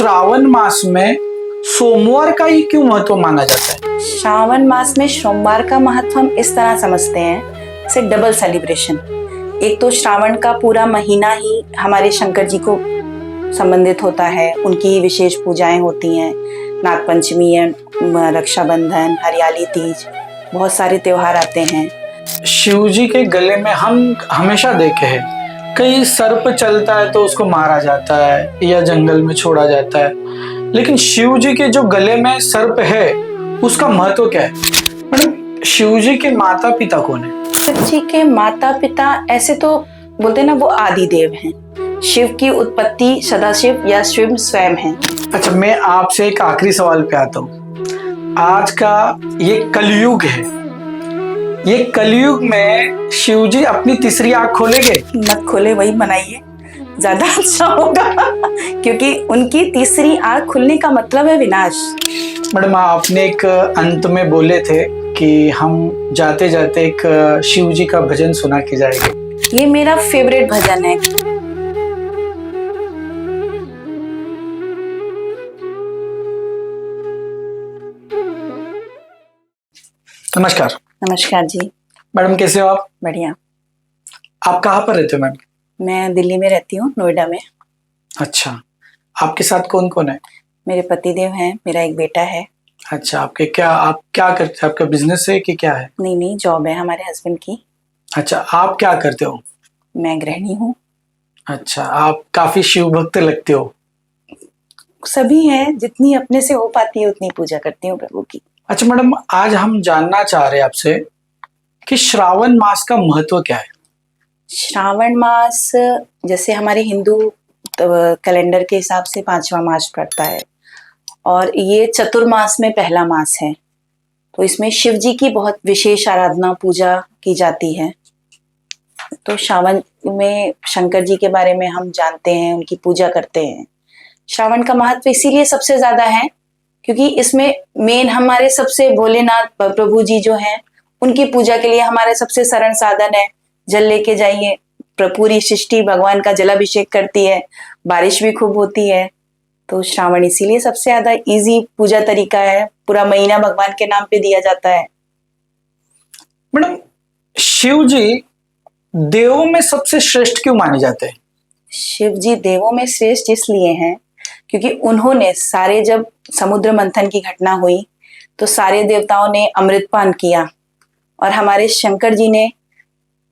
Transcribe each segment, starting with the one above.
श्रावण मास में सोमवार का ही क्यों महत्व माना जाता है? श्रावण मास में सोमवार का महत्व हम इस तरह समझते हैं, जैसे डबल सेलिब्रेशन। एक तो श्रावण का पूरा महीना ही हमारे शंकर जी को संबंधित होता है, उनकी विशेष पूजाएं होती हैं। नागपंचमी है, रक्षाबंधन, हरियाली तीज, बहुत सारे त्योहार आते हैं। शिव जी के गले में हम हमेशा देखे हैं कहीं सर्प चलता है तो उसको मारा जाता है या जंगल में छोड़ा जाता है, लेकिन शिव जी के जो गले में सर्प है उसका महत्व क्या है? मैडम, शिव जी के माता पिता कौन है? शिव जी के माता पिता ऐसे तो बोलते हैं ना, वो आदि देव हैं। शिव की उत्पत्ति सदाशिव या शिव स्वयं है। अच्छा, मैं आपसे एक आखिरी सवाल पे आता हूँ। आज का ये कलयुग है, ये कलयुग में शिव जी अपनी तीसरी आंख खोलेंगे? मत खोले, वही बनाइए, ज्यादा अच्छा होगा क्योंकि उनकी तीसरी आंख खुलने का मतलब है विनाश। मैडम, आपने एक अंत में बोले थे कि हम जाते जाते एक शिव जी का भजन सुना के जाएंगे। ये मेरा फेवरेट भजन है। नमस्कार। नमस्कार जी। मैडम, कैसे हो आप? बढ़िया। आप कहाँ पर रहते हो मैम? मैं दिल्ली में रहती हूँ, नोएडा में। अच्छा, आपके साथ कौन कौन है? मेरे पतिदेव हैं, मेरा एक बेटा है। अच्छा, आप क्या करते हैं? आपका बिजनेस है कि क्या है? नहीं, जॉब है हमारे हस्बैंड की। अच्छा, आप क्या करते हो? मैं गृहिणी हूँ। अच्छा, आप काफी शिव भक्त लगते हो। सभी हैं, जितनी अपने से हो पाती है उतनी पूजा करती हूँ प्रभु की। अच्छा मैडम, आज हम जानना चाह रहे हैं आपसे कि श्रावण मास का महत्व क्या है? श्रावण मास जैसे हमारे हिंदू कैलेंडर के हिसाब से 5वां मास पड़ता है और ये चतुर्मास में पहला मास है। तो इसमें शिव जी की बहुत विशेष आराधना पूजा की जाती है। तो श्रावण में शंकर जी के बारे में हम जानते हैं, उनकी पूजा करते हैं। श्रावण का महत्व इसीलिए सबसे ज्यादा है क्योंकि इसमें मेन हमारे सबसे भोलेनाथ प्रभु जी जो हैं, उनकी पूजा के लिए हमारे सबसे सरल साधन है जल लेके जाइए। पूरी सृष्टि भगवान का जलाभिषेक करती है, बारिश भी खूब होती है। तो श्रावण इसीलिए सबसे ज्यादा इजी पूजा तरीका है, पूरा महीना भगवान के नाम पे दिया जाता है। मैडम, शिव जी देवों में सबसे श्रेष्ठ क्यों माने जाते हैं? शिव जी देवों में श्रेष्ठ इसलिए हैं क्योंकि उन्होंने सारे, जब समुद्र मंथन की घटना हुई तो सारे देवताओं ने अमृतपान किया और हमारे शंकर जी ने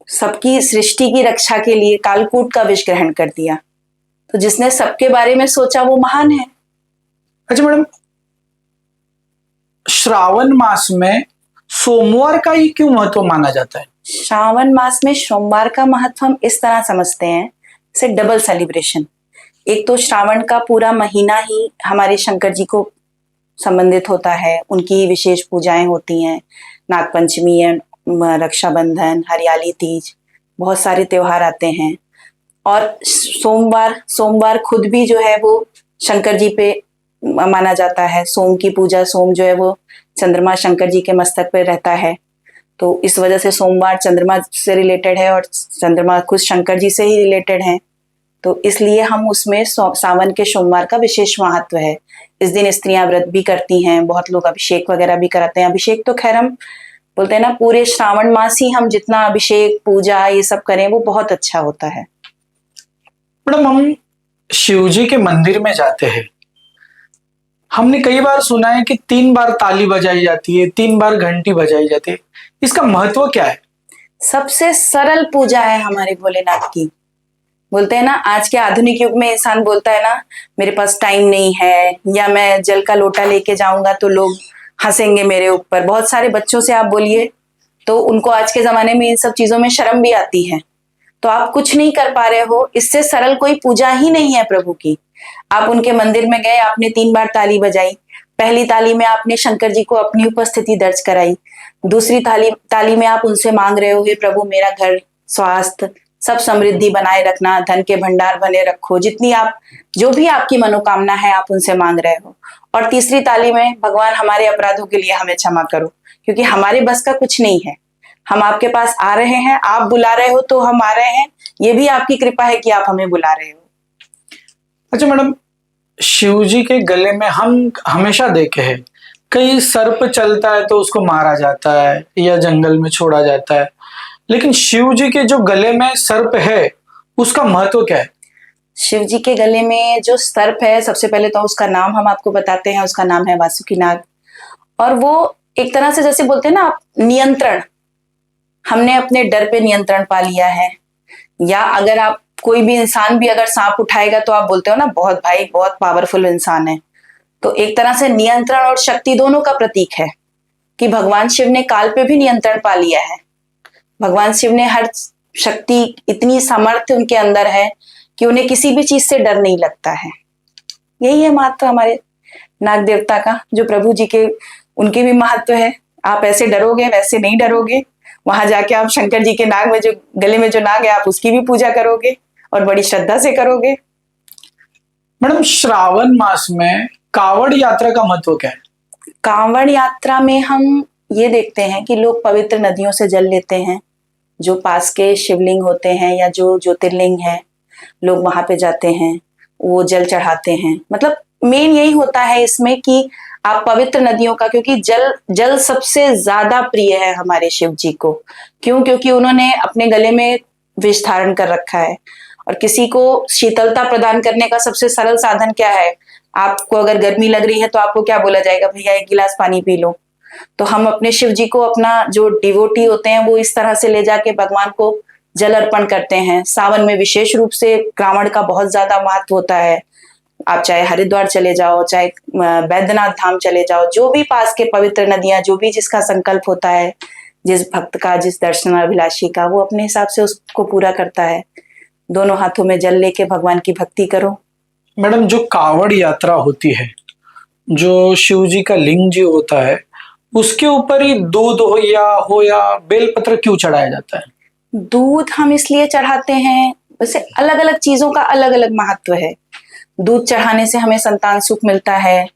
सबकी सृष्टि की रक्षा के लिए कालकूट का विष ग्रहण कर दिया। तो जिसने सबके बारे में सोचा वो महान है। अच्छा मैडम, श्रावण मास में सोमवार का ही क्यों महत्व माना जाता है? श्रावण मास में सोमवार का महत्व हम इस तरह समझते हैं, जैसे डबल सेलिब्रेशन। एक तो श्रावण का पूरा महीना ही हमारे शंकर जी को संबंधित होता है, उनकी विशेष पूजाएं होती हैं। नागपंचमी है, रक्षाबंधन, हरियाली तीज, बहुत सारे त्योहार आते हैं। और सोमवार खुद भी जो है वो शंकर जी पे माना जाता है। सोम की पूजा, सोम जो है वो चंद्रमा शंकर जी के मस्तक पे रहता है, तो इस वजह से सोमवार चंद्रमा से रिलेटेड है और चंद्रमा खुद शंकर जी से ही रिलेटेड है। तो इसलिए हम उसमें सावन के सोमवार का विशेष महत्व है। इस दिन स्त्रियां व्रत भी करती हैं, बहुत लोग अभिषेक वगैरह भी कराते हैं। अभिषेक तो खैर हम बोलते हैं ना, पूरे श्रावण मास ही हम जितना अभिषेक पूजा ये सब करें वो बहुत अच्छा होता है। मैडम, हम शिव जी के मंदिर में जाते हैं, हमने कई बार सुना है कि 3 बार ताली बजाई जाती है, 3 बार घंटी बजाई जाती है। इसका महत्व क्या है? सबसे सरल पूजा है हमारे भोलेनाथ की। बोलते हैं ना, आज के आधुनिक युग में इंसान बोलता है ना, मेरे पास टाइम नहीं है, या मैं जल का लोटा लेके जाऊंगा तो लोग हंसेंगे मेरे ऊपर। बहुत सारे बच्चों से आप बोलिए तो उनको आज के जमाने में इन सब चीजों में शर्म भी आती है। तो आप कुछ नहीं कर पा रहे हो, इससे सरल कोई पूजा ही नहीं है प्रभु की। आप उनके मंदिर में गए, आपने 3 बार ताली बजाई। पहली ताली में आपने शंकर जी को अपनी उपस्थिति दर्ज कराई। दूसरी ताली में आप उनसे मांग रहे हो, हे प्रभु मेरा घर, स्वास्थ्य, सब समृद्धि बनाए रखना, धन के भंडार बने रखो, जितनी आप, जो भी आपकी मनोकामना है आप उनसे मांग रहे हो। और तीसरी ताली में, भगवान हमारे अपराधों के लिए हमें क्षमा करो, क्योंकि हमारे बस का कुछ नहीं है। हम आपके पास आ रहे हैं, आप बुला रहे हो तो हम आ रहे हैं, ये भी आपकी कृपा है कि आप हमें बुला रहे हो। अच्छा मैडम, शिव जी के गले में हम हमेशा देखे हैं, कहीं सर्प चलता है तो उसको मारा जाता है या जंगल में छोड़ा जाता है। लेकिन शिव जी के जो गले में सर्प है, उसका महत्व क्या है? शिव जी के गले में जो सर्प है, सबसे पहले तो उसका नाम हम आपको बताते हैं। उसका नाम है वासुकी नाग। और वो एक तरह से जैसे बोलते हैं ना आप, नियंत्रण। हमने अपने डर पे नियंत्रण पा लिया है। या अगर आप कोई भी इंसान भी अगर सांप उठाएगा तो आप बोलते हो ना, बहुत भाई बहुत पावरफुल इंसान है। तो एक तरह से नियंत्रण और शक्ति दोनों का प्रतीक है कि भगवान शिव ने काल पे भी नियंत्रण पा लिया है। भगवान शिव ने हर शक्ति, इतनी सामर्थ्य उनके अंदर है कि उन्हें किसी भी चीज से डर नहीं लगता है। यही है महत्व हमारे नाग देवता का, जो प्रभु जी के, उनके भी महत्व है। आप ऐसे डरोगे, वैसे नहीं डरोगे। वहां जाके आप शंकर जी के नाग में जो गले में जो नाग है, आप उसकी भी पूजा करोगे और बड़ी श्रद्धा से करोगे। मैडम, श्रावण मास में कावड़ यात्रा का महत्व क्या है? कांवड़ यात्रा में हम ये देखते हैं कि लोग पवित्र नदियों से जल लेते हैं। जो पास के शिवलिंग होते हैं या जो ज्योतिर्लिंग है, लोग वहां पे जाते हैं, वो जल चढ़ाते हैं। मतलब मेन यही होता है इसमें कि आप पवित्र नदियों का, क्योंकि जल जल सबसे ज्यादा प्रिय है हमारे शिव जी को। क्यों? क्योंकि उन्होंने अपने गले में विष धारण कर रखा है। और किसी को शीतलता प्रदान करने का सबसे सरल साधन क्या है? आपको अगर गर्मी लग रही है तो आपको क्या बोला जाएगा? भैया एक गिलास पानी पी लो। तो हम अपने शिव जी को, अपना जो डिवोटी होते हैं, वो इस तरह से ले जाके भगवान को जल अर्पण करते हैं। सावन में विशेष रूप से कांवड़ का बहुत ज्यादा महत्व होता है। आप चाहे हरिद्वार चले जाओ, चाहे बैद्यनाथ धाम चले जाओ, जो भी पास के पवित्र नदियां, जो भी जिसका संकल्प होता है, जिस भक्त का, जिस दर्शनाभिलाषी का, वो अपने हिसाब से उसको पूरा करता है। दोनों हाथों में जल लेके भगवान की भक्ति करो। मैडम, जो कावड़ यात्रा होती है, जो शिव जी का लिंग जो होता है, उसके ऊपर ही दूध हो या बेलपत्र क्यों चढ़ाया जाता है? दूध हम इसलिए चढ़ाते हैं, वैसे अलग अलग चीजों का अलग अलग महत्व है। दूध चढ़ाने से हमें संतान सुख मिलता है,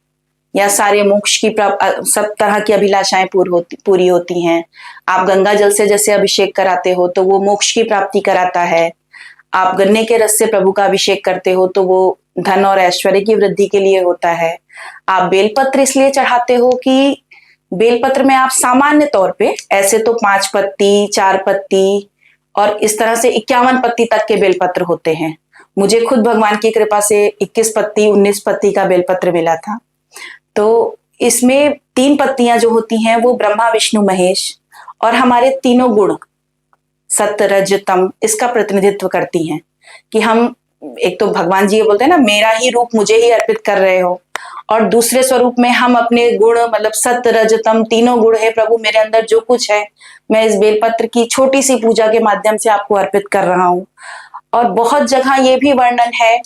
या सारे मोक्ष की सब तरह की अभिलाषाएं पूरी होती हैं। आप गंगा जल से जैसे अभिषेक कराते हो तो वो मोक्ष की प्राप्ति कराता है। आप गन्ने के रस से प्रभु का अभिषेक करते हो तो वो धन और ऐश्वर्य की वृद्धि के लिए होता है। आप बेलपत्र इसलिए चढ़ाते हो कि बेलपत्र में आप सामान्य तौर पे, ऐसे तो 5 पत्ती, 4 पत्ती और इस तरह से 51 पत्ती तक के बेलपत्र होते हैं। मुझे खुद भगवान की कृपा से 21 पत्ती, 19 पत्ती का बेलपत्र मिला था। तो इसमें 3 पत्तियां जो होती हैं वो ब्रह्मा, विष्णु, महेश और हमारे तीनों गुण, सत्य, रज, तम, इसका प्रतिनिधित्व करती हैं। कि हम, एक तो भगवान जी ये बोलते हैं ना, मेरा ही रूप मुझे ही अर्पित कर रहे हो। और दूसरे स्वरूप में हम अपने गुण, मतलब सत्य, रज, तम, तीनों गुण है प्रभु, मेरे अंदर जो कुछ है मैं इस बेलपत्र की छोटी सी पूजा के माध्यम से आपको अर्पित कर रहा हूँ। और बहुत जगह ये भी वर्णन है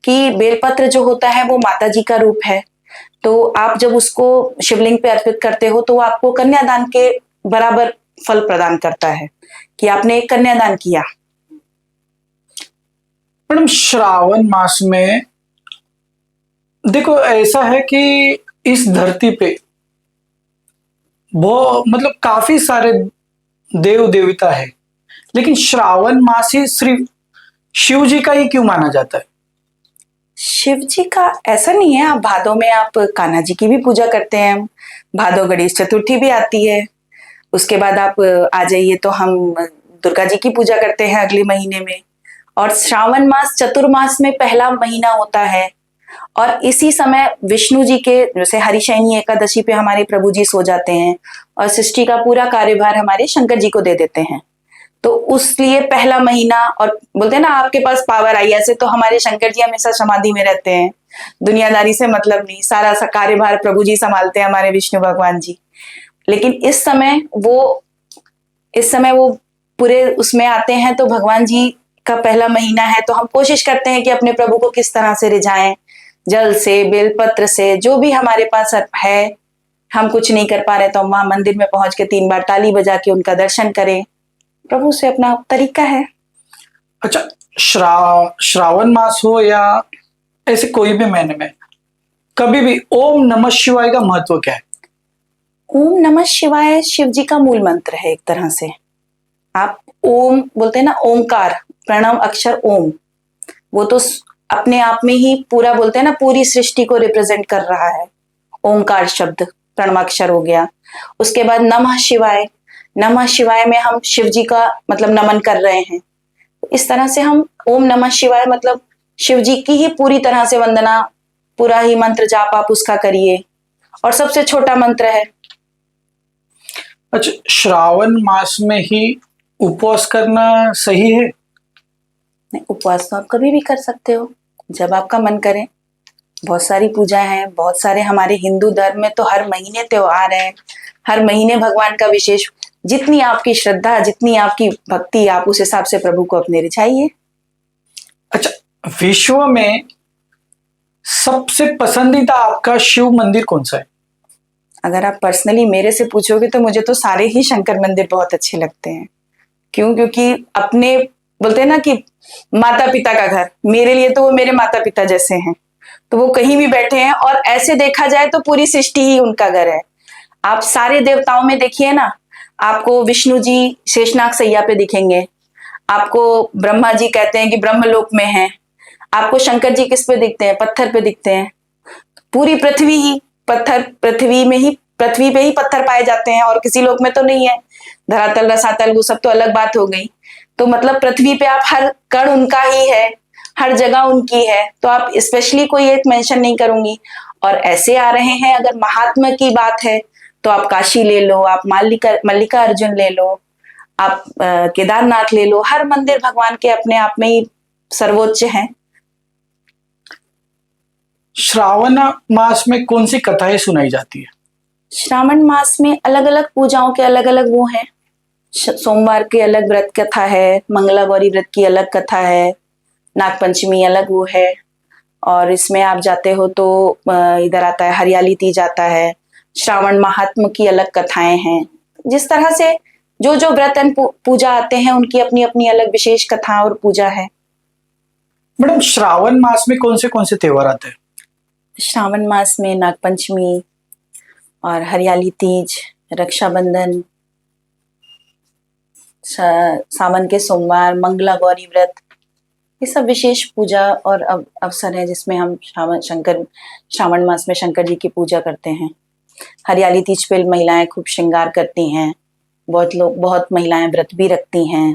कि बेलपत्र जो होता है वो माता जी का रूप है। तो आप जब उसको शिवलिंग पे अर्पित करते हो तो वो आपको कन्यादान के बराबर फल प्रदान करता है कि आपने एक कन्यादान किया। मैडम, श्रावण मास में देखो ऐसा है कि इस धरती पे वो मतलब काफी सारे देव देवता है, लेकिन श्रावण मास ही सिर्फ शिव जी का ही क्यों माना जाता है? शिव जी का ऐसा नहीं है। आप भादों में आप कान्हा जी की भी पूजा करते हैं। भादो गणेश चतुर्थी भी आती है। उसके बाद आप आ जाइए तो हम दुर्गा जी की पूजा करते हैं अगले महीने में। और श्रावण मास चतुर्मास में पहला महीना होता है। और इसी समय विष्णु जी के, जैसे हरिशयनी एकादशी पे हमारे प्रभु जी सो जाते हैं और सृष्टि का पूरा कार्यभार हमारे शंकर जी को दे देते हैं। तो उसलिए पहला महीना, और बोलते हैं ना आपके पास पावर आई, ऐसे तो हमारे शंकर जी हमेशा समाधि में रहते हैं, दुनियादारी से मतलब नहीं, सारा सा कार्यभार प्रभु जी संभालते हैं, हमारे विष्णु भगवान जी। लेकिन इस समय वो पूरे उसमें आते हैं। तो भगवान जी का पहला महीना है तो हम कोशिश करते हैं कि अपने प्रभु को किस तरह से रिझाएं, जल से, बेलपत्र से, जो भी हमारे पास है। हम कुछ नहीं कर पा रहे तो माँ मंदिर में पहुंच के 3 बार ताली बजा के उनका दर्शन करें। प्रभु से अपना तरीका है। अच्छा, श्रावण मास हो या ऐसे कोई भी महीने में कभी भी ओम नमः शिवाय का महत्व क्या है? ओम नमः शिवाय शिव जी का मूल मंत्र है एक तरह से। आप ओम बोलते हैं ना, ओमकार, प्रणव अक्षर ओम, वो तो अपने आप में ही पूरा बोलते हैं ना, पूरी सृष्टि को रिप्रेजेंट कर रहा है। ओंकार शब्द प्रणवाक्षर हो गया। उसके बाद नमः शिवाय, नमः शिवाय में हम शिव जी का मतलब नमन कर रहे हैं। इस तरह से हम ओम नमः शिवाय मतलब शिव जी की ही पूरी तरह से वंदना, पूरा ही मंत्र जाप आप उसका करिए। और सबसे छोटा मंत्र है। अच्छा, श्रावण मास में ही उपवास करना सही है? नहीं, उपवास तो आप कभी भी कर सकते हो, जब आपका मन करे। बहुत सारी पूजा हैं, बहुत सारे हमारे हिंदू धर्म में तो हर महीने त्योहार है, हर महीने भगवान का विशेष, जितनी आपकी श्रद्धा, जितनी आपकी भक्ति, आप उस हिसाब से प्रभु को अपने रिझाइए। अच्छा, विश्व में सबसे पसंदीदा आपका शिव मंदिर कौन सा है? अगर आप पर्सनली मेरे से पूछोगे तो मुझे तो सारे ही शंकर मंदिर बहुत अच्छे लगते हैं। क्यों? क्योंकि अपने बोलते हैं ना कि माता पिता का घर, मेरे लिए तो वो मेरे माता पिता जैसे हैं। तो वो कहीं भी बैठे हैं, और ऐसे देखा जाए तो पूरी सृष्टि ही उनका घर है। आप सारे देवताओं में देखिए ना, आपको विष्णु जी शेषनाग सैया पे दिखेंगे, आपको ब्रह्मा जी कहते हैं कि ब्रह्मलोक में हैं, आपको शंकर जी किस पे दिखते हैं? पत्थर पे दिखते हैं। पूरी पृथ्वी ही पत्थर, पृथ्वी में ही, पृथ्वी पे ही पत्थर पाए जाते हैं, और किसी लोक में तो नहीं है। धरातल रसातल वो सब तो अलग बात हो गई। तो मतलब पृथ्वी पे आप हर कण उनका ही है, हर जगह उनकी है। तो आप स्पेशली कोई एक मेंशन नहीं करूंगी। और ऐसे आ रहे हैं, अगर महात्मा की बात है तो आप काशी ले लो, आप मल्लिका अर्जुन ले लो, आप केदारनाथ ले लो। हर मंदिर भगवान के अपने आप में ही सर्वोच्च हैं। श्रावण मास में कौन सी कथाएं सुनाई जाती है? श्रावण मास में अलग अलग पूजाओं के अलग अलग वो हैं। सोमवार की अलग व्रत कथा है, मंगला गौरी व्रत की अलग कथा है, नागपंचमी अलग वो है। और इसमें आप जाते हो तो इधर आता है हरियाली तीज आता है, श्रावण महात्म की अलग कथाएं हैं। जिस तरह से जो जो व्रत एंड पूजा आते हैं, उनकी अपनी अपनी अलग विशेष कथा और पूजा है। मैडम, श्रावण मास में कौन से त्योहार आते हैं? श्रावण मास में नागपंचमी और हरियाली तीज, रक्षाबंधन, सावन के सोमवार, मंगला गौरी व्रत, ये सब विशेष पूजा और अवसर है जिसमें हम श्रावण मास में शंकर जी की पूजा करते हैं। हरियाली तीज पे महिलाएं खूब श्रृंगार करती हैं, बहुत महिलाएं व्रत भी रखती हैं।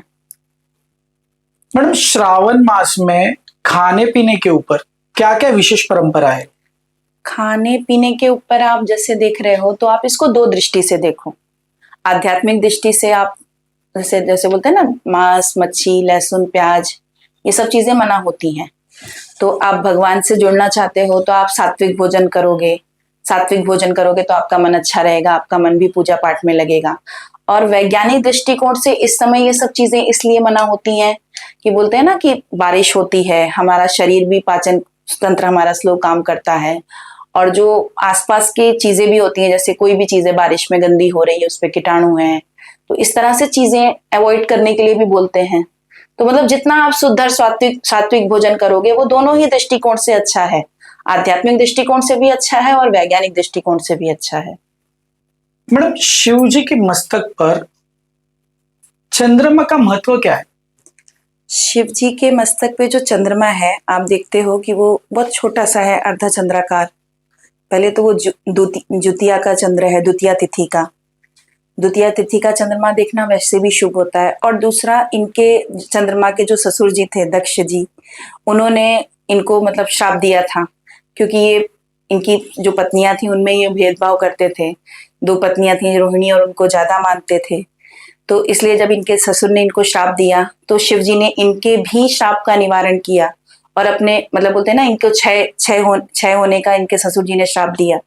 मैडम, श्रावण मास में खाने पीने के ऊपर क्या क्या विशेष परंपरा है? खाने पीने के ऊपर आप जैसे देख रहे हो, तो आप इसको दो दृष्टि से देखो। आध्यात्मिक दृष्टि से आप जैसे जैसे बोलते हैं ना, मांस, मच्छी, लहसुन, प्याज, ये सब चीजें मना होती हैं। तो आप भगवान से जुड़ना चाहते हो तो आप सात्विक भोजन करोगे। सात्विक भोजन करोगे तो आपका मन अच्छा रहेगा, आपका मन भी पूजा पाठ में लगेगा। और वैज्ञानिक दृष्टिकोण से इस समय ये सब चीजें इसलिए मना होती हैं कि बोलते हैं ना कि बारिश होती है, हमारा शरीर भी, पाचन तंत्र हमारा स्लो काम करता है। और जो आसपास की चीजें भी होती हैं, जैसे कोई भी चीजें बारिश में गंदी हो रही है, उस पर कीटाणु हैं, तो इस तरह से चीजें अवॉइड करने के लिए भी बोलते हैं। तो मतलब जितना आप शुद्ध और सात्विक सात्विक भोजन करोगे, वो दोनों ही दृष्टिकोण से अच्छा है। आध्यात्मिक दृष्टिकोण से भी अच्छा है और वैज्ञानिक दृष्टिकोण से भी अच्छा है। मैडम, शिव जी के मस्तक पर चंद्रमा का महत्व क्या है? शिव जी के मस्तक पे जो चंद्रमा है, आप देखते हो कि वो बहुत छोटा सा है, अर्धा चंद्राकार। पहले तो वो द्वितीया का चंद्र है, द्वितीया तिथि का। द्वितीया तिथि का चंद्रमा देखना वैसे भी शुभ होता है। और दूसरा, इनके चंद्रमा के जो ससुर जी थे, दक्ष जी, उन्होंने इनको मतलब श्राप दिया था, क्योंकि ये इनकी जो पत्नियां थी उनमें ये भेदभाव करते थे। दो पत्नियां थी, रोहिणी, और उनको ज्यादा मानते थे। तो इसलिए जब इनके ससुर ने इनको श्राप दिया, तो शिव जी ने इनके भी श्राप का निवारण किया। और अपने मतलब बोलते हैं ना, इनको क्षय होने का इनके ससुर जी ने श्राप दिया।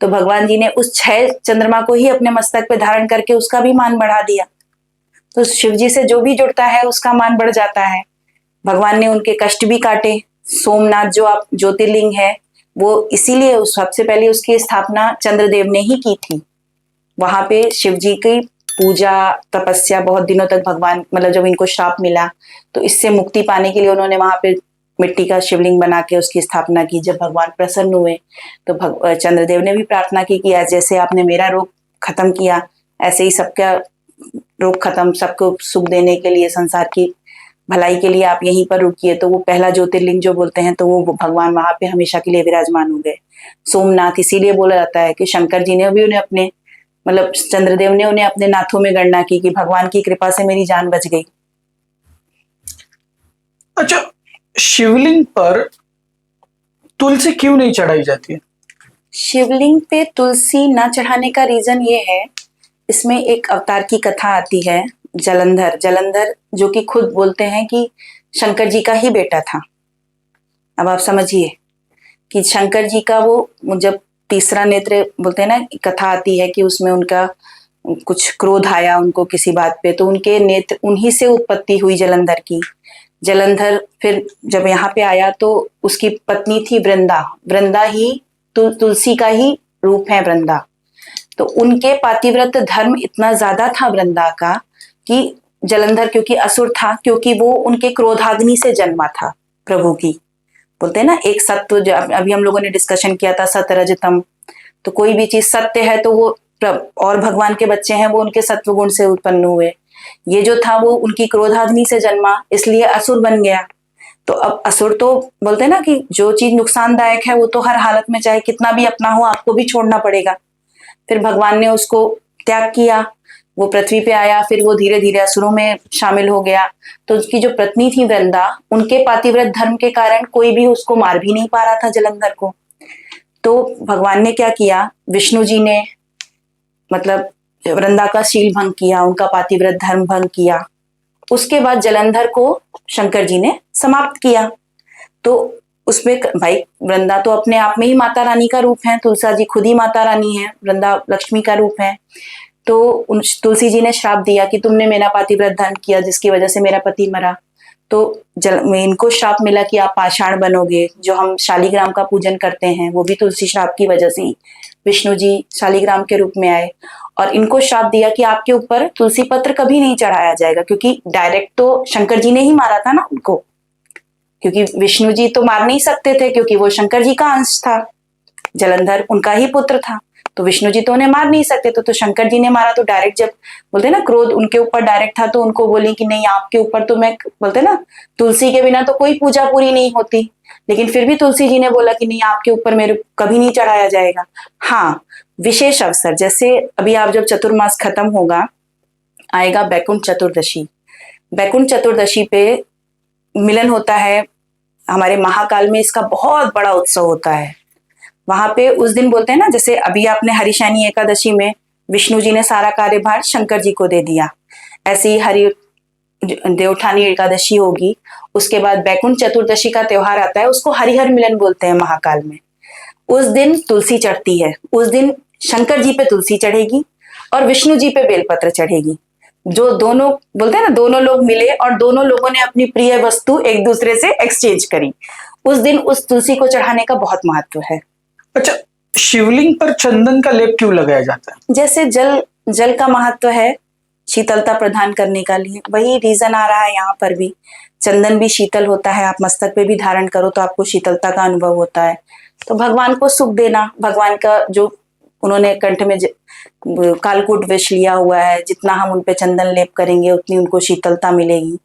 तो भगवान जी ने उस 6 चंद्रमा को ही अपने मस्तक पे धारण करके उसका भी मान बढ़ा दिया। तो शिव जी से जो भी जुड़ता है उसका मान बढ़ जाता है। भगवान ने उनके कष्ट भी काटे। सोमनाथ जो आप ज्योतिर्लिंग है, वो इसीलिए सबसे पहले उसकी स्थापना चंद्रदेव ने ही की थी। वहां पे शिव जी की पूजा, तपस्या बहुत दिनों तक भगवान, मतलब जब इनको श्राप मिला तो इससे मुक्ति पाने के लिए उन्होंने वहां पे मिट्टी का शिवलिंग बना के उसकी स्थापना की। जब भगवान प्रसन्न हुए तो चंद्रदेव ने भी प्रार्थना की कि जैसे आपने मेरा रोग खत्म किया, ऐसे ही सबका रोग खत्म, सबको सुख देने के लिए, संसार की भलाई के लिए आप यहीं पर रुकिए, तो वो पहला ज्योतिर्लिंग जो बोलते हैं तो वो भगवान वहां पे हमेशा के लिए विराजमान हो गए। सोमनाथ इसीलिए बोला जाता है कि शंकर जी ने भी उन्हें अपने, मतलब चंद्रदेव ने उन्हें अपने नाथों में गणना की कि भगवान की कृपा से मेरी जान बच गई। अच्छा, शिवलिंग पर तुलसी क्यों नहीं चढ़ाई जाती है? शिवलिंग पे तुलसी न चढ़ाने का रीजन ये है, इसमें एक अवतार की कथा आती है, जलंधर। जलंधर जो कि खुद बोलते हैं कि शंकर जी का ही बेटा था। अब आप समझिए कि शंकर जी का वो जब तीसरा नेत्र बोलते हैं ना, कथा आती है कि उसमें उनका कुछ क्रोध आया उनको किसी बात पे, तो उनके नेत्र, उन्हीं से उत्पत्ति हुई जलंधर की। जलंधर फिर जब यहाँ पे आया तो उसकी पत्नी थी वृंदा। वृंदा ही तुलसी का ही रूप है वृंदा। तो उनके पातिव्रत धर्म इतना ज्यादा था वृंदा का कि जलंधर क्योंकि असुर था, क्योंकि वो उनके क्रोधाग्नि से जन्मा था प्रभु की। बोलते हैं ना एक सत्व, जो अभी हम लोगों ने डिस्कशन किया था, सत रज तम। तो कोई भी चीज सत्य है तो वो और भगवान के बच्चे हैं वो उनके सत्व गुण से उत्पन्न हुए। ये जो था वो उनकी क्रोधाग्नि से जन्मा, इसलिए असुर बन गया। तो अब असुर तो बोलते हैं ना कि जो चीज नुकसानदायक है वो तो हर हालत में चाहे कितना भी अपना हो आपको भी छोड़ना पड़ेगा। फिर भगवान ने उसको त्याग किया, वो पृथ्वी पे आया, फिर वो धीरे धीरे असुरों में शामिल हो गया। तो उसकी जो पत्नी थी वृंदा, उनके पातिव्रत धर्म के कारण कोई भी उसको मार भी नहीं पा रहा था जलंधर को। तो भगवान ने क्या किया, विष्णु जी ने मतलब वृंदा का शील भंग किया, उनका पातिव्रत धर्म भंग किया। उसके बाद जलंधर को शंकर जी ने समाप्त किया। तो उसमें भाई वृंदा तो अपने आप में ही माता रानी का रूप है, तुलसा जी खुद ही माता रानी है, वृंदा लक्ष्मी का रूप है। तो तुलसी जी ने श्राप दिया कि तुमने मेरा पातिव्रत धर्म किया जिसकी वजह से मेरा पति मरा। तो इनको श्राप मिला कि आप पाषाण बनोगे। जो हम शालिग्राम का पूजन करते हैं वो भी तुलसी श्राप की वजह से ही विष्णु जी शालिग्राम के रूप में आए। और इनको श्राप दिया कि आपके ऊपर तुलसी पत्र कभी नहीं चढ़ाया जाएगा, क्योंकि डायरेक्ट तो शंकर जी ने ही मारा था ना उनको, क्योंकि विष्णु जी तो मार नहीं सकते थे क्योंकि वो शंकर जी का अंश था, जलंधर उनका ही पुत्र था। तो विष्णु जी तो उन्हें मार नहीं सकते तो शंकर जी ने मारा। तो डायरेक्ट जब बोलते ना क्रोध उनके ऊपर डायरेक्ट था, तो उनको बोली कि नहीं आपके ऊपर तो मैं, बोलते ना तुलसी के बिना तो कोई पूजा पूरी नहीं होती। लेकिन फिर भी तुलसी जी ने बोला कि नहीं आपके ऊपर मेरे कभी नहीं चढ़ाया जाएगा। हाँ, विशेष अवसर जैसे अभी आप जब चतुर्मास खत्म होगा, आएगा बैकुंठ चतुर्दशी। बैकुंठ चतुर्दशी पे मिलन होता है, हमारे महाकाल में इसका बहुत बड़ा उत्सव होता है। वहां पे उस दिन बोलते हैं ना, जैसे अभी आपने हरिशैनी एकादशी में विष्णु जी ने सारा कार्यभार शंकर जी को दे दिया, ऐसे ही हरि देवठानी एकादशी होगी। उसके बाद बैकुंठ चतुर्दशी का त्योहार आता है, उसको हरिहर मिलन बोलते हैं महाकाल में। उस दिन तुलसी चढ़ती है, उस दिन शंकर जी पे तुलसी चढ़ेगी और विष्णु जी पे बेलपत्र चढ़ेगी। जो दोनों बोलते हैं ना, दोनों लोग मिले और दोनों लोगों ने अपनी प्रिय वस्तु एक दूसरे से एक्सचेंज करी। उस दिन उस तुलसी को चढ़ाने का बहुत महत्व है। अच्छा, शिवलिंग पर चंदन का लेप क्यों लगाया जाता है? जैसे जल का महत्व है शीतलता प्रदान करने का लिए, वही रीजन आ रहा है यहाँ पर भी। चंदन भी शीतल होता है, आप मस्तक पे भी धारण करो तो आपको शीतलता का अनुभव होता है। तो भगवान को सुख देना, भगवान का जो उन्होंने कंठ में कालकूट विष लिया हुआ है, जितना हम उन पे चंदन लेप करेंगे उतनी उनको शीतलता मिलेगी।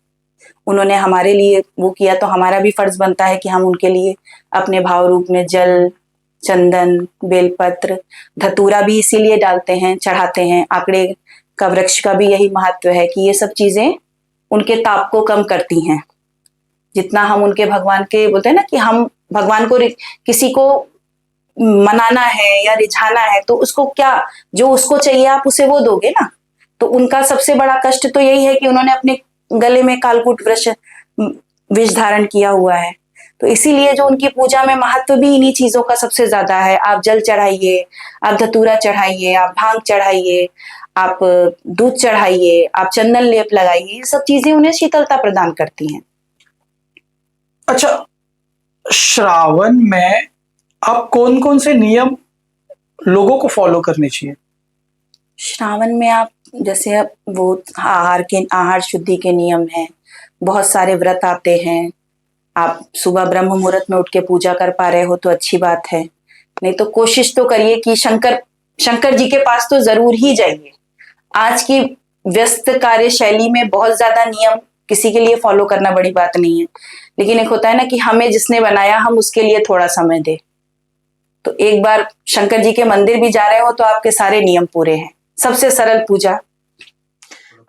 उन्होंने हमारे लिए वो किया, तो हमारा भी फर्ज बनता है कि हम उनके लिए अपने भाव रूप में जल, चंदन, बेलपत्र, धतूरा भी इसीलिए डालते हैं, चढ़ाते हैं। आंकड़े का वृक्ष का भी यही महत्व है कि ये सब चीजें उनके ताप को कम करती हैं। जितना हम उनके भगवान के, बोलते हैं ना कि हम भगवान को किसी को मनाना है या रिझाना है तो उसको क्या, जो उसको चाहिए आप उसे वो दोगे ना। तो उनका सबसे बड़ा कष्ट तो यही है कि उन्होंने अपने गले में कालकूट विष धारण किया हुआ है। तो इसीलिए जो उनकी पूजा में महत्व भी इन्हीं चीजों का सबसे ज्यादा है। आप जल चढ़ाइए, आप धतूरा चढ़ाइए, आप भांग चढ़ाइए, आप दूध चढ़ाइए, आप चंदन लेप लगाइए, ये सब चीजें उन्हें शीतलता प्रदान करती हैं। अच्छा, श्रावण में आप कौन कौन से नियम लोगों को फॉलो करने चाहिए? श्रावण में आप जैसे अब वो आहार शुद्धि के नियम हैं, बहुत सारे व्रत आते हैं। आप सुबह ब्रह्म मुहूर्त में उठ के पूजा कर पा रहे हो तो अच्छी बात है, नहीं तो कोशिश तो करिए कि शंकर जी के पास तो जरूर ही जाइए। आज की व्यस्त कार्य शैली में बहुत ज्यादा नियम किसी के लिए फॉलो करना बड़ी बात नहीं है, लेकिन एक होता है ना कि हमें जिसने बनाया हम उसके लिए थोड़ा समय दे। तो एक बार शंकर जी के मंदिर भी जा रहे हो तो आपके सारे नियम पूरे हैं। सबसे सरल पूजा।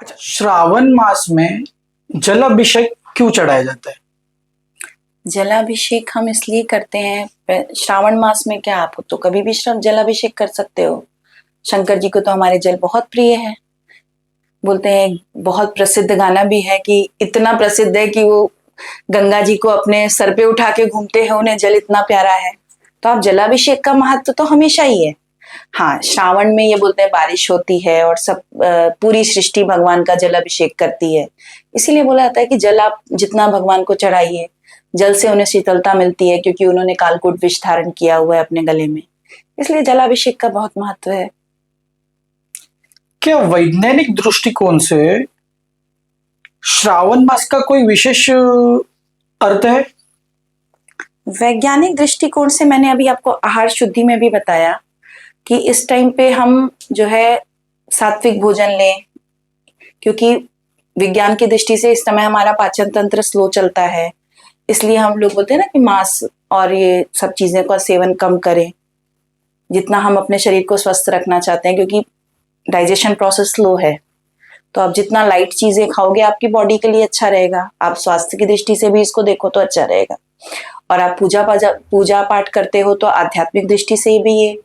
अच्छा, श्रावण मास में जल अभिषेक क्यों चढ़ाया जाता है? जलाभिषेक हम इसलिए करते हैं, श्रावण मास में क्या आप तो कभी भी जलाभिषेक कर सकते हो। शंकर जी को तो हमारे जल बहुत प्रिय है। बोलते हैं, बहुत प्रसिद्ध गाना भी है कि इतना प्रसिद्ध है कि वो गंगा जी को अपने सर पे उठा के घूमते हैं, उन्हें जल इतना प्यारा है। तो आप जलाभिषेक का महत्व तो हमेशा ही है। हाँ, श्रावण में ये बोलते हैं बारिश होती है और सब पूरी सृष्टि भगवान का जलाभिषेक करती है, इसीलिए बोला जाता है कि जल आप जितना भगवान को चढ़ाइए, जल से उन्हें शीतलता मिलती है, क्योंकि उन्होंने कालकूट विष धारण किया हुआ है अपने गले में, इसलिए जलाभिषेक का बहुत महत्व है। क्या वैज्ञानिक दृष्टिकोण से श्रावण मास का कोई विशेष अर्थ है? वैज्ञानिक दृष्टिकोण से मैंने अभी आपको आहार शुद्धि में भी बताया कि इस टाइम पे हम जो है सात्विक भोजन लें, क्योंकि विज्ञान की दृष्टि से इस समय हमारा पाचन तंत्र स्लो चलता है, इसलिए हम लोग बोलते हैं ना कि मांस और ये सब चीजें का सेवन कम करें, जितना हम अपने शरीर को स्वस्थ रखना चाहते हैं, क्योंकि डाइजेशन प्रोसेस स्लो है। तो आप जितना लाइट चीजें खाओगे आपकी बॉडी के लिए अच्छा रहेगा। आप स्वास्थ्य की दृष्टि से भी इसको देखो तो अच्छा रहेगा। और आप पूजा पाठ करते हो तो आध्यात्मिक दृष्टि से भी ये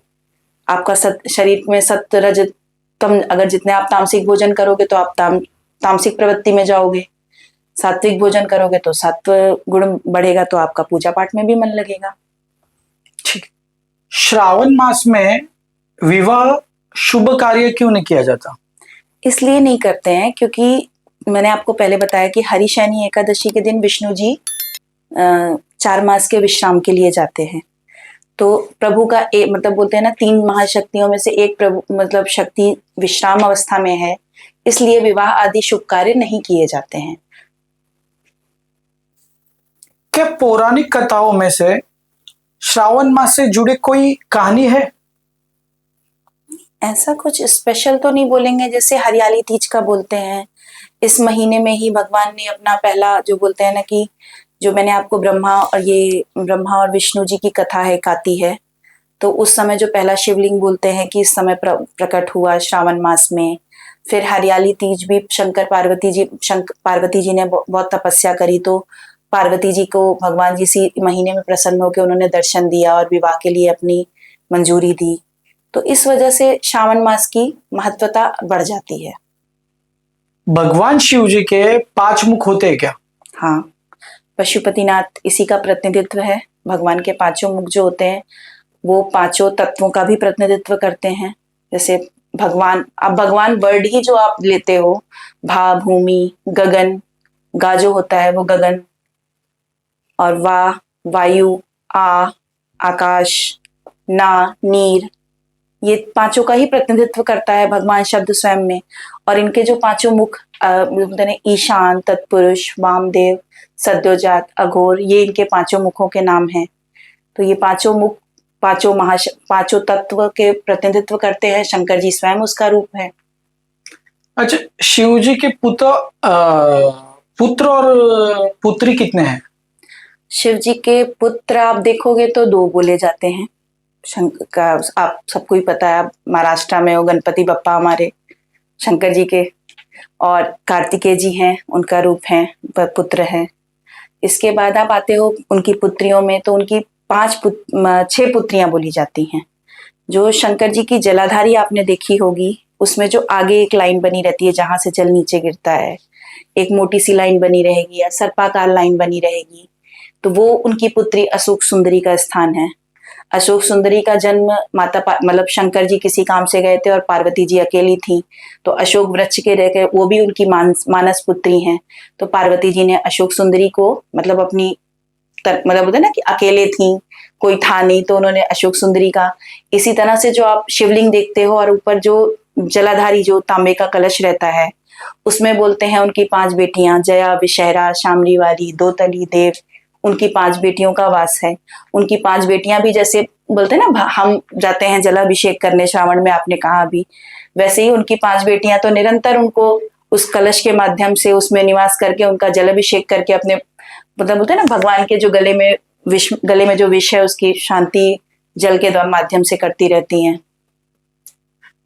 आपका शरीर में सत्व रज तम, अगर जितने आप तामसिक भोजन करोगे तो आप तामसिक प्रवृत्ति में जाओगे, सात्विक भोजन करोगे तो सत्व गुण बढ़ेगा, तो आपका पूजा पाठ में भी मन लगेगा। ठीक। श्रावण मास में विवाह शुभ कार्य क्यों नहीं किया जाता? इसलिए नहीं करते हैं क्योंकि मैंने आपको पहले बताया कि हरिशयनी एकादशी के दिन विष्णु जी 4 मास के विश्राम के लिए जाते हैं। तो प्रभु का मतलब बोलते हैं ना 3 महाशक्तियों में से एक प्रभु मतलब शक्ति विश्राम अवस्था में है, इसलिए विवाह आदि शुभ कार्य नहीं किए जाते हैं। क्या पौराणिक कथाओं में से श्रावण मास से जुड़े कोई कहानी है? ऐसा कुछ स्पेशल तो नहीं बोलेंगे, जैसे हरियाली तीज का बोलते हैं, इस महीने में ही भगवान ने अपना पहला जो बोलते हैं ना कि जो मैंने आपको ब्रह्मा और विष्णु जी की कथा है काती है, तो उस समय जो पहला शिवलिंग बोलते हैं कि इस समय प्रकट हुआ श्रावण मास में। फिर हरियाली तीज भी शंकर पार्वती जी ने बहुत तपस्या करी, तो पार्वती जी को भगवान जी इसी महीने में प्रसन्न होकर उन्होंने दर्शन दिया और विवाह के लिए अपनी मंजूरी दी। तो इस वजह से श्रावण मास की महत्वता बढ़ जाती है। भगवान शिव जी के 5 मुख होते हैं क्या? हाँ, पशुपतिनाथ इसी का प्रतिनिधित्व है। भगवान के 5 मुख जो होते हैं वो 5 तत्वों का भी प्रतिनिधित्व करते हैं। जैसे भगवान वर्ड ही जो आप लेते हो, भा भूमि, गगन, गा जो होता है वो गगन, और वायु, आकाश, ना नीर, ये 5 का ही प्रतिनिधित्व करता है भगवान शब्द स्वयं में। और इनके जो 5 मुख ईशान, तत्पुरुष, वामदेव, सद्योजात, अघोर, ये इनके 5 मुखों के नाम हैं। तो ये 5 मुख 5 तत्व के प्रतिनिधित्व करते हैं। शंकर जी स्वयं उसका रूप है। अच्छा, शिव जी के पुत्र और पुत्री कितने हैं? शिव जी के पुत्र आप देखोगे तो 2 बोले जाते हैं। शंकर का आप सबको ही पता है, आप महाराष्ट्र में हो, गणपति बप्पा हमारे शंकर जी के, और कार्तिकेय जी हैं, उनका रूप है, पुत्र हैं। इसके बाद आप आते हो उनकी पुत्रियों में, तो उनकी 6 पुत्रियां बोली जाती हैं। जो शंकर जी की जलाधारी आपने देखी होगी, उसमें जो आगे एक लाइन बनी रहती है जहां से जल नीचे गिरता है, एक मोटी सी लाइन बनी रहेगी या सर्पाकार लाइन बनी रहेगी, तो वो उनकी पुत्री अशोक सुंदरी का स्थान है। अशोक सुंदरी का जन्म मतलब शंकर जी किसी काम से गए थे और पार्वती जी अकेली थी, तो अशोक वृक्ष के रह वो भी उनकी मानस पुत्री हैं। तो पार्वती जी ने अशोक सुंदरी को मतलब अपनी मतलब होता है ना कि अकेले थी, कोई था नहीं, तो उन्होंने अशोक सुंदरी का। इसी तरह से जो आप शिवलिंग देखते हो और ऊपर जो जलाधारी जो तांबे का कलश रहता है, उसमें बोलते हैं उनकी 5 बेटियां, जया, विषहरा, शामरी वाली, दोतली, देव, उनकी 5 बेटियों का वास है। उनकी 5 बेटियां भी जैसे बोलते हैं ना हम जाते हैं जलाभिषेक करने श्रावण में, आपने कहा अभी, वैसे ही उनकी 5 बेटियां तो निरंतर उनको उस कलश के माध्यम से उसमें निवास करके उनका जलाभिषेक करके अपने मतलब बोलते हैं ना भगवान के जो गले में जो विष है उसकी शांति जल के द्वारा माध्यम से करती रहती हैं।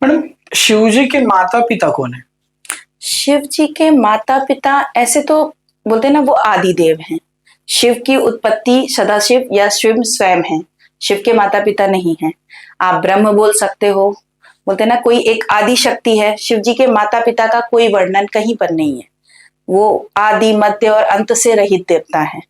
मैडम, शिव जी के माता पिता कौन है? शिव जी के माता पिता ऐसे तो बोलते हैं ना वो आदि देव हैं। शिव की उत्पत्ति सदाशिव या शिव स्वयं है, शिव के माता पिता नहीं है। आप ब्रह्म बोल सकते हो, बोलते हैं ना कोई एक आदि शक्ति है। शिव जी के माता पिता का कोई वर्णन कहीं पर नहीं है, वो आदि मध्य और अंत से रहित देवता है।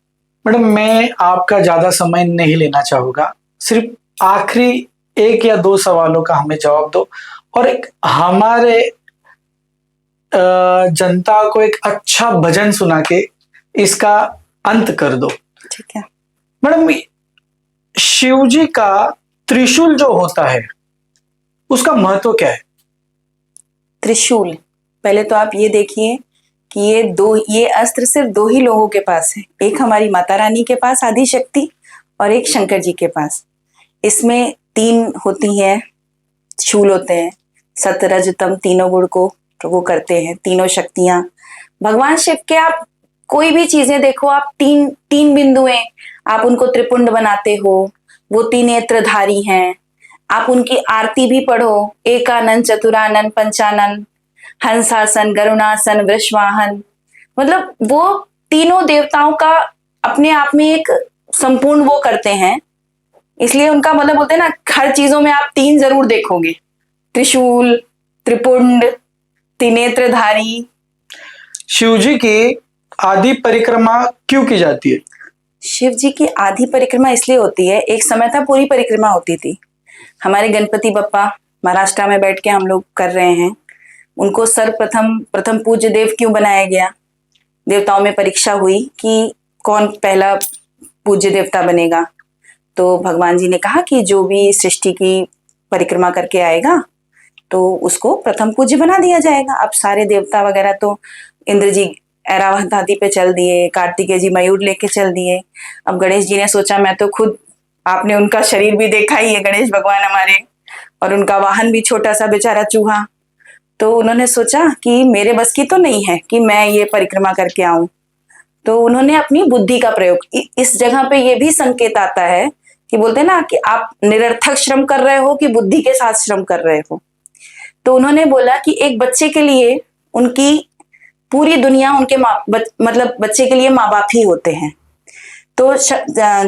मैडम, मैं आपका ज्यादा समय नहीं लेना चाहूंगा, सिर्फ आखिरी 1 या 2 सवालों का हमें जवाब दो और एक हमारे जनता को एक अच्छा भजन सुना के इसका अंत कर दो। ठीक है। मैडम, शिव जी का त्रिशूल जो होता है उसका महत्व क्या है? त्रिशूल, पहले तो आप ये देखिए कि ये अस्त्र सिर्फ 2 ही लोगों के पास है, एक हमारी माता रानी के पास आदि शक्ति और एक शंकर जी के पास। इसमें 3 होती हैं, शूल होते हैं, सत रज तम तीनों गुण को तो वो करते हैं, तीनों शक्तियां भगवान शिव के। आप कोई भी चीजें देखो, आप तीन बिंदुएं आप उनको त्रिपुंड बनाते हो, वो 3 नेत्रधारी हैं। आप उनकी आरती भी पढ़ो, एकानन चतुरानन पंचानन हंसासन गरुणासन वृषवाहन, मतलब वो तीनों देवताओं का अपने आप में एक संपूर्ण वो करते हैं। इसलिए उनका मतलब बोलते हैं ना हर चीजों में आप 3 जरूर देखोगे, त्रिशूल, त्रिपुंड, त्रिनेत्रधारी। शिव जी की आदि परिक्रमा क्यों की जाती है? शिव जी की आधी परिक्रमा इसलिए होती है, एक समय था पूरी परिक्रमा होती थी। हमारे गणपति बप्पा महाराष्ट्र में बैठ के हम लोग कर रहे हैं, उनको प्रथम पूज्य देव क्यों बनाया गया? देवताओं में परीक्षा हुई कि कौन पहला पूज्य देवता बनेगा, तो भगवान जी ने कहा कि जो भी सृष्टि की परिक्रमा करके आएगा तो उसको प्रथम पूज्य बना दिया जाएगा। अब सारे देवता वगैरह तो इंद्र जी ऐरावत हाथी पे चल दिए, कार्तिकेय जी मयूर लेके चल दिए। अब गणेश जी ने सोचा मैं तो खुद, आपने उनका शरीर भी देखा ही है गणेश भगवान हमारे, और उनका वाहन भी छोटा सा बेचारा चूहा। तो उन्होंने सोचा कि मेरे बस की तो नहीं है कि मैं ये परिक्रमा करके आऊं, तो उन्होंने अपनी बुद्धि का प्रयोग। इस जगह पे ये भी संकेत आता है कि बोलते हैं ना कि आप निरर्थक श्रम कर रहे हो कि बुद्धि के साथ श्रम कर रहे हो। तो उन्होंने बोला कि एक बच्चे के लिए उनकी पूरी दुनिया उनके मतलब बच्चे के लिए माँ बाप ही होते हैं। तो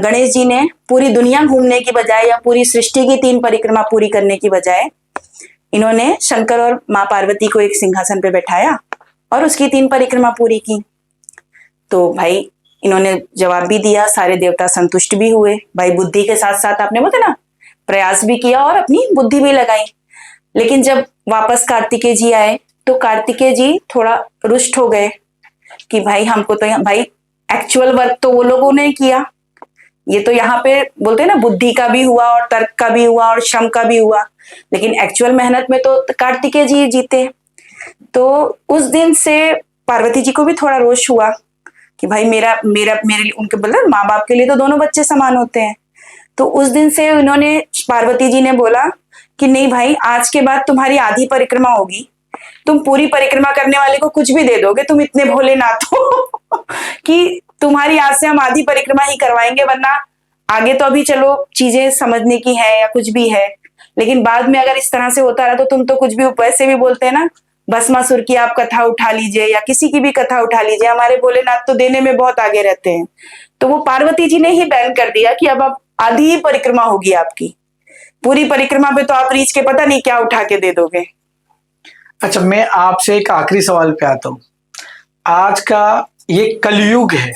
गणेश जी ने पूरी दुनिया घूमने की बजाय या पूरी सृष्टि की 3 परिक्रमा पूरी करने की बजाय इन्होंने शंकर और माँ पार्वती को एक सिंहासन पे बैठाया और उसकी 3 परिक्रमा पूरी की। तो भाई इन्होंने जवाब भी दिया, सारे देवता संतुष्ट भी हुए। भाई बुद्धि के साथ साथ आपने बोलते ना प्रयास भी किया और अपनी बुद्धि भी लगाई। लेकिन जब वापस कार्तिकेय जी आए तो कार्तिकेय जी थोड़ा रुष्ट हो गए कि भाई हमको तो भाई एक्चुअल वर्क तो वो लोगों ने किया, ये तो यहाँ पे बोलते हैं ना बुद्धि का भी हुआ और तर्क का भी हुआ और श्रम का भी हुआ, लेकिन एक्चुअल मेहनत में तो कार्तिकेय जी जीते। तो उस दिन से पार्वती जी को भी थोड़ा रोष हुआ कि भाई मेरे उनके बोले माँ बाप के लिए तो दोनों बच्चे समान होते हैं। तो उस दिन से उन्होंने, पार्वती जी ने बोला कि नहीं भाई, आज के बाद तुम्हारी आधी परिक्रमा होगी, तुम पूरी परिक्रमा करने वाले को कुछ भी दे दोगे, तुम इतने भोलेनाथ हो कि तुम्हारी आज से हम आधी परिक्रमा ही करवाएंगे, वरना आगे तो अभी चलो चीजें समझने की है या कुछ भी है, लेकिन बाद में अगर इस तरह से होता रहा तो तुम तो कुछ भी, वैसे भी बोलते हैं ना भस्मासुर की आप कथा उठा लीजिए या किसी की भी कथा उठा लीजिए, हमारे भोलेनाथ तो देने में बहुत आगे रहते हैं। तो वो पार्वती जी ने ही बैन कर दिया कि अब आप आधी ही परिक्रमा होगी आपकी, पूरी परिक्रमा पे तो आप रीच के पता नहीं क्या उठा के दे दोगे। अच्छा, मैं आपसे एक आखिरी सवाल पे आता हूँ। आज का ये कलयुग है,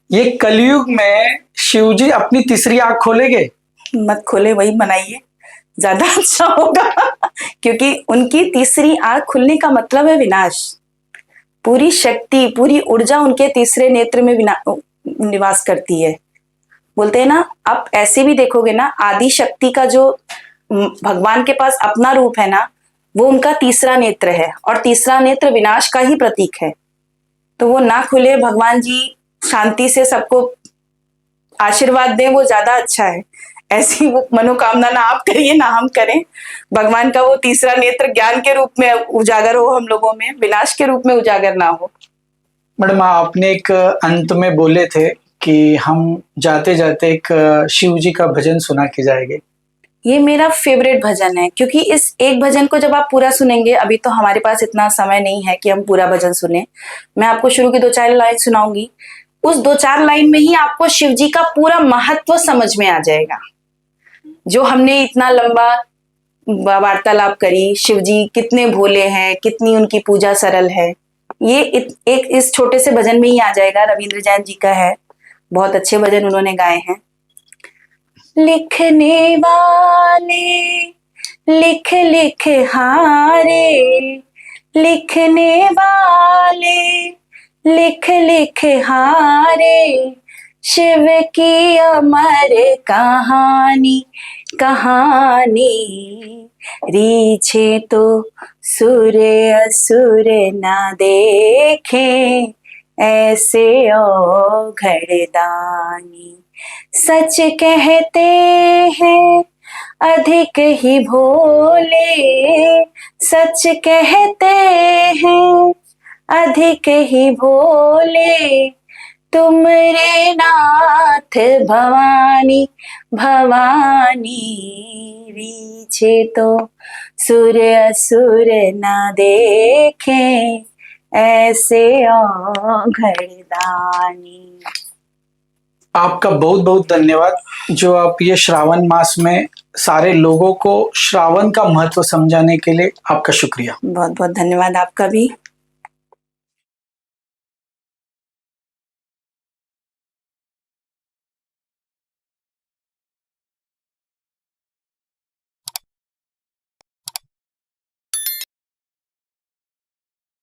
ये कलयुग में शिव जी अपनी तीसरी आंख खोलेंगे? मत खोले, वही बनाइए, ज्यादा अच्छा होगा क्योंकि उनकी तीसरी आंख खुलने का मतलब है विनाश। पूरी शक्ति, पूरी ऊर्जा उनके तीसरे नेत्र में निवास करती है। बोलते हैं ना, आप ऐसे भी देखोगे ना, आदि शक्ति का जो भगवान के पास अपना रूप है ना, वो उनका तीसरा नेत्र है और तीसरा नेत्र विनाश का ही प्रतीक है। तो वो ना खुले, भगवान जी शांति से सबको आशीर्वाद दें, वो ज्यादा अच्छा है। ऐसी वो मनोकामना ना आप करिए ना हम करें। भगवान का वो तीसरा नेत्र ज्ञान के रूप में उजागर हो हम लोगों में, विनाश के रूप में उजागर ना हो। मैडम, आपने एक अंत में बोले थे कि हम जाते जाते एक शिव जी का भजन सुना के जाएंगे। ये मेरा फेवरेट भजन है, क्योंकि इस एक भजन को जब आप पूरा सुनेंगे, अभी तो हमारे पास इतना समय नहीं है कि हम पूरा भजन सुने। मैं आपको शुरू की 2-4 लाइन सुनाऊंगी। उस 2-4 लाइन में ही आपको शिव जी का पूरा महत्व समझ में आ जाएगा। जो हमने इतना लंबा वार्तालाप करी, शिव जी कितने भोले हैं, कितनी उनकी पूजा सरल है, ये एक इस छोटे से भजन में ही आ जाएगा। रविंद्र जैन जी का है, बहुत अच्छे भजन उन्होंने गाए हैं। लिखने वाले लिख लिख हारे, लिखने वाले लिख लिख हारे, शिव की अमर कहानी कहानी, रीछे तो सुर असुर ना देखे, ऐसे औघड़ दानी। सच कहते हैं अधिक ही भोले, सच कहते हैं अधिक ही भोले, तुमरे नाथ भवानी भवानी, रीछे तो सुर असुर ना देखे, ऐसे औघड़ दानी। आपका बहुत बहुत धन्यवाद, जो आप ये श्रावण मास में सारे लोगों को श्रावण का महत्व समझाने के लिए। आपका शुक्रिया। बहुत बहुत धन्यवाद आपका भी।